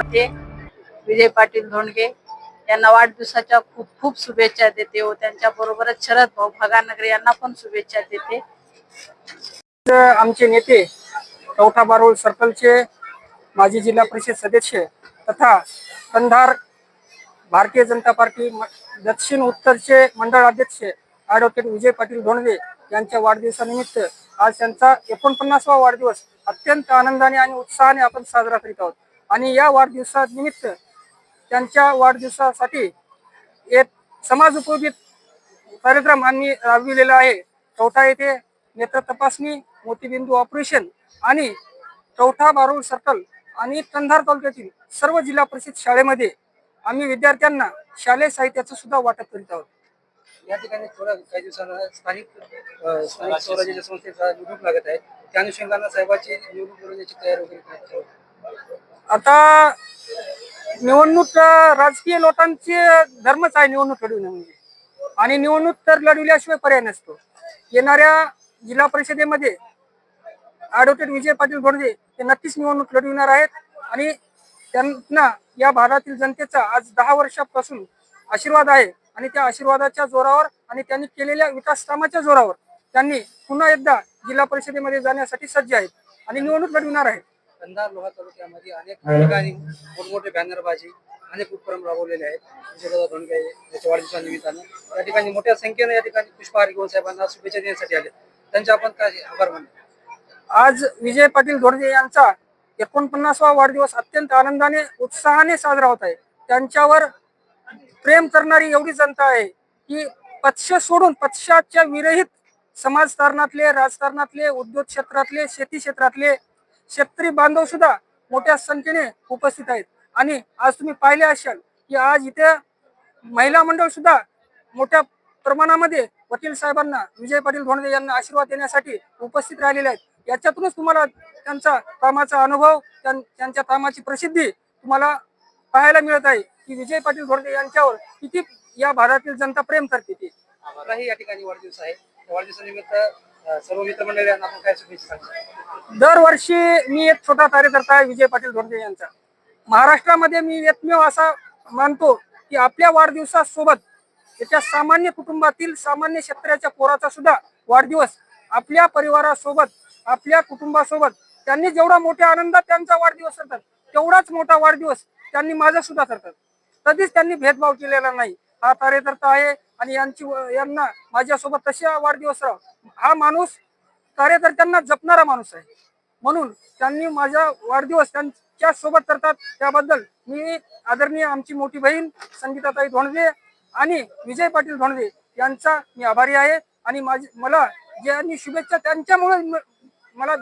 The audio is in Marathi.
नेते विजय पाटील धोंडगे यांना वाढदिवसाच्या खूप खूप शुभेच्छा देते व त्यांच्या बरोबरच शरद भाऊ भगानगरे यांना पण शुभेच्छा देते। आमचे नेते कवठा बारोळ सर्कलचे माजी जिल्हा परिषद सदस्य तथा कंधार भारतीय जनता पार्टी दक्षिण उत्तरचे मंडळ अध्यक्ष ॲडव्होकेट विजय पाटील धोंडगे यांच्या वाढदिवसानिमित्त आज त्यांचा 49वा वाढदिवस अत्यंत आनंदाने आणि उत्साहाने आपण साजरा करीत आहोत। आणि या वाढदिवसानिमित्त त्यांच्या वाढदिवसासाठी एक समाज उपयोगी कार्यक्रम आम्ही राबविलेला आहे। कवठा येथे नेत्र तपासणी, मोतीबिंदू ऑपरेशन आणि कवठा बारोळ सर्कल आणि कंधार तालुक्यातील सर्व जिल्हा परिषद शाळेमध्ये आम्ही विद्यार्थ्यांना शालेय साहित्याचं सुद्धा वाटप करीत आहोत। या ठिकाणी थोड्या काही दिवसांना स्थानिक स्वराज्याच्या संस्थेचा निवडणूक लागत आहे, त्या अनुषंगाने साहेबांची निवडणूक लढवण्याची तयारी वगैरे करत. आता निवडणूक राजकीय लोकांचे धर्मच आहे निवडणूक लढवणं म्हणजे, आणि निवडणूक तर लढविल्याशिवाय पर्याय नसतो। येणाऱ्या जिल्हा परिषदेमध्ये ॲडव्होकेट विजय पाटील धोंडगे हे नक्कीच निवडणूक लढविणार आहेत आणि त्यांना या भागातील जनतेचा आज 10 वर्षापासून आशीर्वाद आहे आणि त्या आशीर्वादाच्या जोरावर आणि त्यांनी केलेल्या विकास कामाच्या जोरावर त्यांनी पुन्हा एकदा जिल्हा परिषदेमध्ये जाण्यासाठी सज्ज आहेत आणि निवडणूक लढविणार आहेत। कंधार लोहा तालुक्यामध्ये अनेक ठिकाणी मोठमोठे बॅनरबाजी अनेक उपक्रम राबवलेले आहेत। विजयदादा धोंडगे याच्या वाढदिवसानिमित्तानं या ठिकाणी मोठ्या संख्येने या ठिकाणी पुष्पहार घेऊन साहेबांना शुभेच्छा देण्यासाठी आले, त्यांचे आपण काय आभार मानतो। आज विजय पाटील धोंडगे यांचा 49वा वाढदिवस अत्यंत आनंदाने उत्साहाने साजरा होत आहे। त्यांच्यावर प्रेम करणारी एवढी जनता आहे की पक्ष सोडून पक्षाच्या विरहित समाजकारणातले, राजकारणातले, उद्योग क्षेत्रातले, शेती क्षेत्रातले शेतकरी बांधव सुद्धा मोठ्या संख्येने उपस्थित आहेत। आणि आज तुम्ही पाहिले असाल की आज इथे महिला मंडळ सुद्धा मोठ्या प्रमाणामध्ये वकील साहेबांना, विजय पाटील धोंडगे यांना आशीर्वाद देण्यासाठी उपस्थित राहिलेले आहेत। याच्यातूनच तुम्हाला त्यांचा कामाचा अनुभव, त्यांच्या कामाची प्रसिद्धी तुम्हाला पाहायला मिळत आहे की विजय पाटील धोंडगे यांच्यावर किती या भागातील जनता प्रेम करते ती। आपलाही या ठिकाणी वाढदिवस आहे, त्या वाढदिवसानिमित्त सर्व मित्रमंडळींना आपण काय शुभेच्छा सांगतो। दरवर्षी मी एक छोटा कार्यकर्ता आहे विजय पाटील धोंडगे यांचा। महाराष्ट्रामध्ये मी एकमेव असा मानतो की आपल्या वाढदिवसासोबत एका सामान्य कुटुंबातील सामान्य शेतकऱ्याच्या पोराचा सुद्धा वाढदिवस आपल्या परिवारासोबत, आपल्या कुटुंबासोबत त्यांनी जेवढा मोठ्या आनंदात त्यांचा वाढदिवस करतात तेवढाच मोठा वाढदिवस त्यांनी माझा सुद्धा करतात। कधीच त्यांनी भेदभाव केलेला नाही। हा कार्यकर्ता आहे आणि यांना माझ्यासोबत तशा वाढदिवस हा माणूस कार्यकर्त्यांना जपणारा माणूस आहे, म्हणून त्यांनी माझा वाढदिवस त्यांच्या सोबत करतात। त्याबद्दल मी आदरणीय आमची मोठी बहीण संगीताताई धोंडगे आणि विजय पाटील धोंडगे यांचा मी आभारी आहे आणि मला ज्यांनी शुभेच्छा त्यांच्यामुळे मला